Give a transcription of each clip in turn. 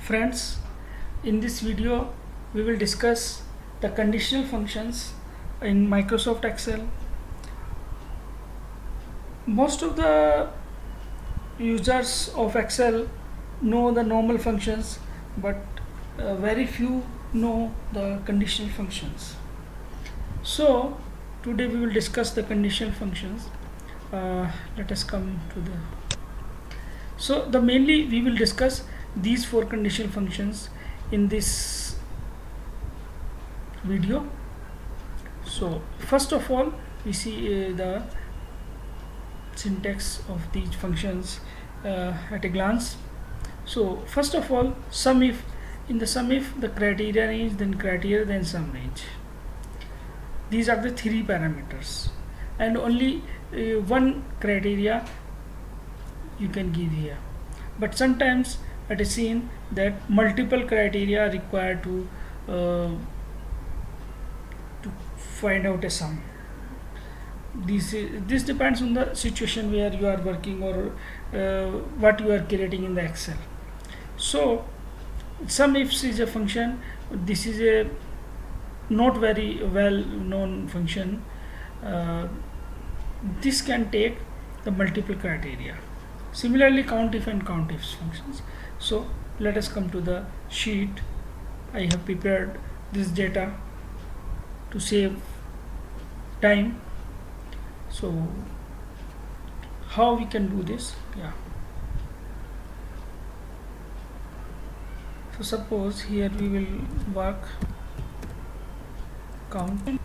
Friends, in this video we will discuss the conditional functions in Microsoft Excel. Most of the users of Excel know the normal functions, but very few know the conditional functions. So today we will discuss the conditional functions. Let us come to the mainly we will discuss these four conditional functions in this video. So first of all, we see the syntax of these functions at a glance. So first of all, sumif. In the sumif, the criteria range, then criteria, then sum range. These are the three parameters, and only one criteria you can give here. But sometimes it is seen that multiple criteria are required to find out a sum. This depends on the situation where you are working or what you are creating in the Excel. So sumifs is a function. This is a not very well known function. This can take the multiple criteria. Similarly, countif and countifs functions. So let us come to the sheet. I have prepared this data to save time. So how we can do this? So suppose here we will work count.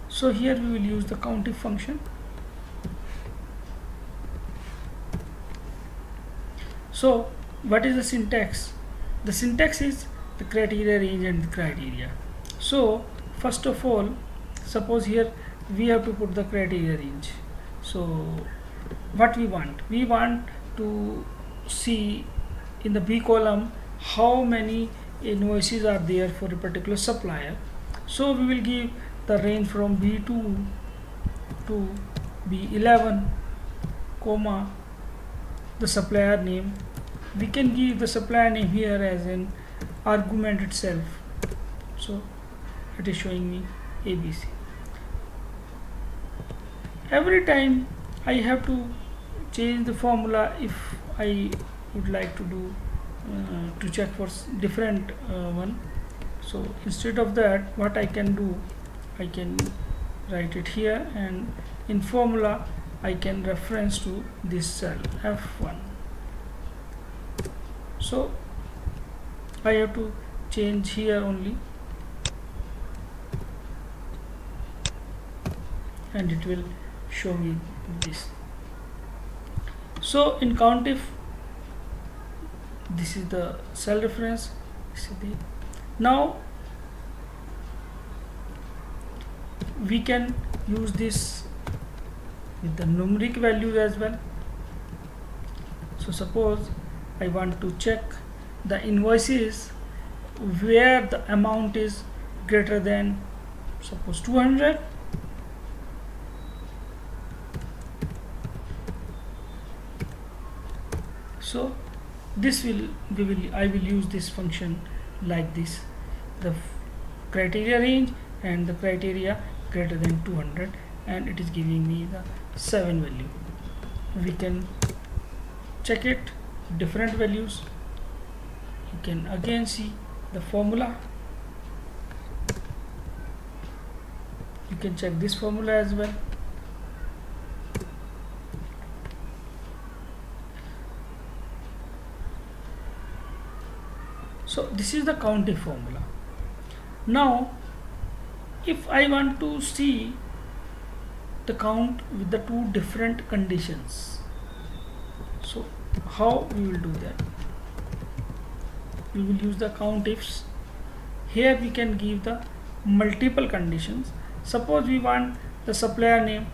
So here we will use the countif function. So what is the syntax? The syntax is the criteria range and the criteria. So first of all, suppose here we have to put the criteria range. So what we want to see in the B column how many invoices are there for a particular supplier. So we will give the range from B2 to B11, comma, the supplier name. We can give the supplier name here as an argument itself. So it is showing me ABC. Every time I have to change the formula if I would like to do to check for different one. So instead of that, what I can do, I can write it here, and in formula I can reference to this cell F1. So I have to change here only, and it will show me this. So in countif, this is the cell reference. Now we can use this with the numeric values as well. So suppose I want to check the invoices where the amount is greater than, suppose, 200. So this I will use this function like this, the criteria range and the criteria greater than 200, and it is giving me the 7 value. We can check it different values. You can again see the formula. You can check this formula as well. So this is the countif formula. Now if I want to see the count with the two different conditions, so how we will do that? We will use the countifs. Here we can give the multiple conditions. Suppose we want the supplier name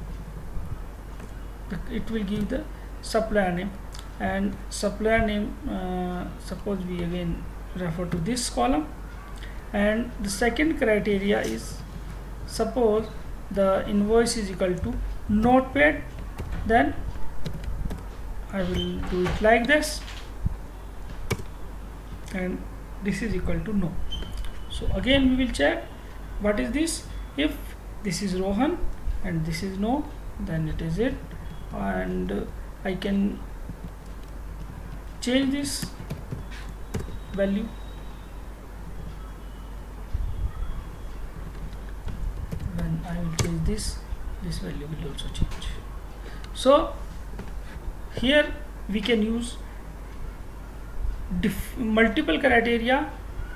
it will give the supplier name, and supplier name, suppose we again refer to this column. And the second criteria is, suppose the invoice is equal to not paid, then I will do it like this, and this is equal to no. So again we will check what is this. If this is Rohan and this is no, then it is it, and I can change this value. When I will change this value will also change. So here we can use multiple criteria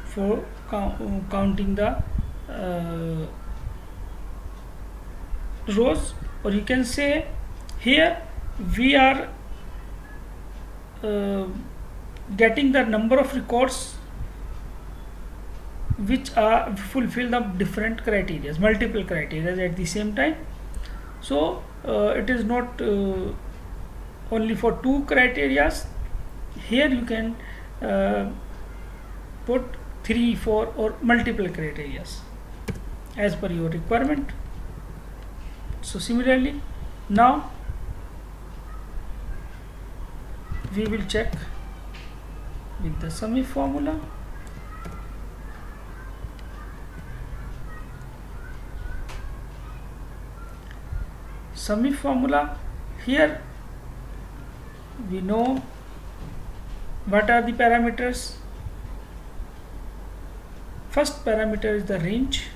for counting the rows, or you can say here we are getting the number of records which are fulfill the different criteria, multiple criteria at the same time. So it is not only for two criteria. Here you can put 3, 4 or multiple criteria as per your requirement. So similarly, now we will check with the sumif formula. Sumif formula, here we know what are the parameters. First parameter is the range,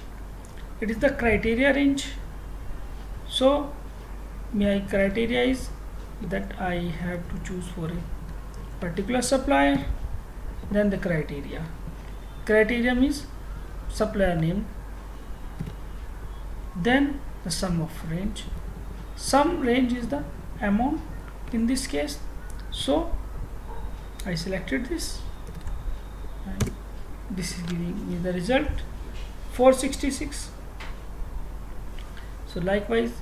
it is the criteria range. So my criteria is that I have to choose for a particular supplier. Then the criteria means supplier name, then the sum of range. Sum range is the amount in this case, so I selected this, and this is giving me the result 466. So likewise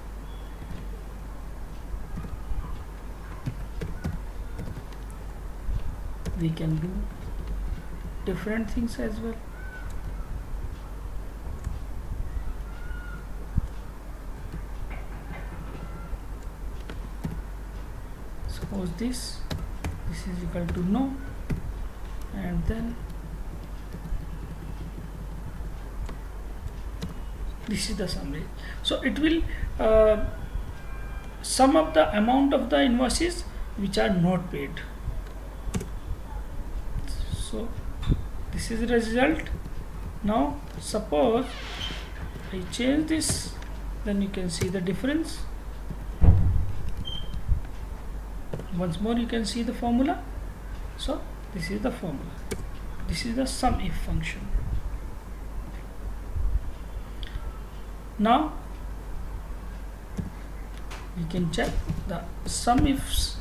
we can do different things as well. Suppose this is equal to no, and then this is the summary. So it will sum up the amount of the invoices which are not paid. So this is the result. Now suppose I change this, then you can see the difference. Once more you can see the formula. So this is the formula, this is the sumif function. Now we can check the sumifs.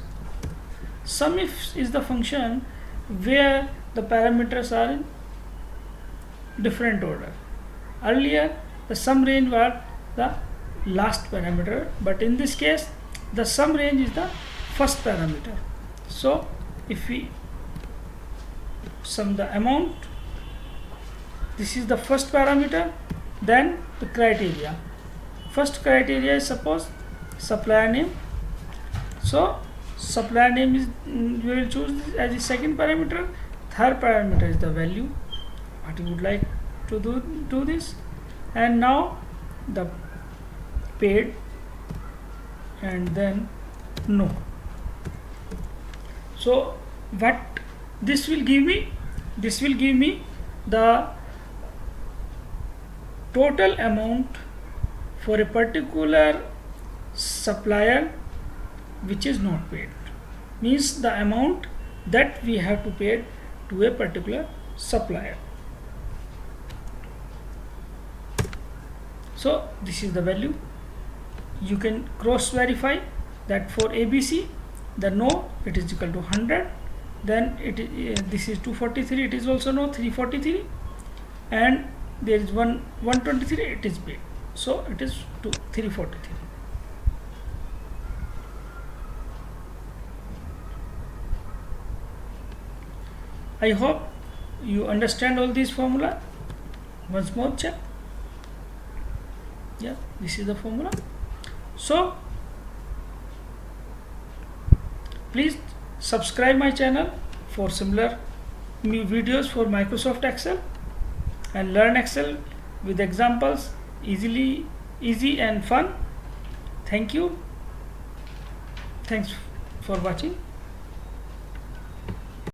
Sumifs is the function where the parameters are in different order. Earlier the sum range was the last parameter, but in this case the sum range is the first parameter. So if we sum the amount, this is the first parameter, then the criteria. First criteria is suppose supplier name. So supplier name is, we will choose this as the second parameter. Third parameter is the value what you would like to do this, and now the paid, and then no. So what this will give me, this will give me the total amount for a particular supplier which is not paid, means the amount that we have to pay to a particular supplier. So this is the value. You can cross verify that for ABC the no, it is equal to 100, then it this is 243, it is also no 343, and there is 123, it is paid, so it is 343. I hope you understand all these formula. Once more check. Yeah, this is the formula. So please subscribe my channel for similar videos for Microsoft Excel, and learn Excel with examples easy and fun. Thank you. Thanks for watching.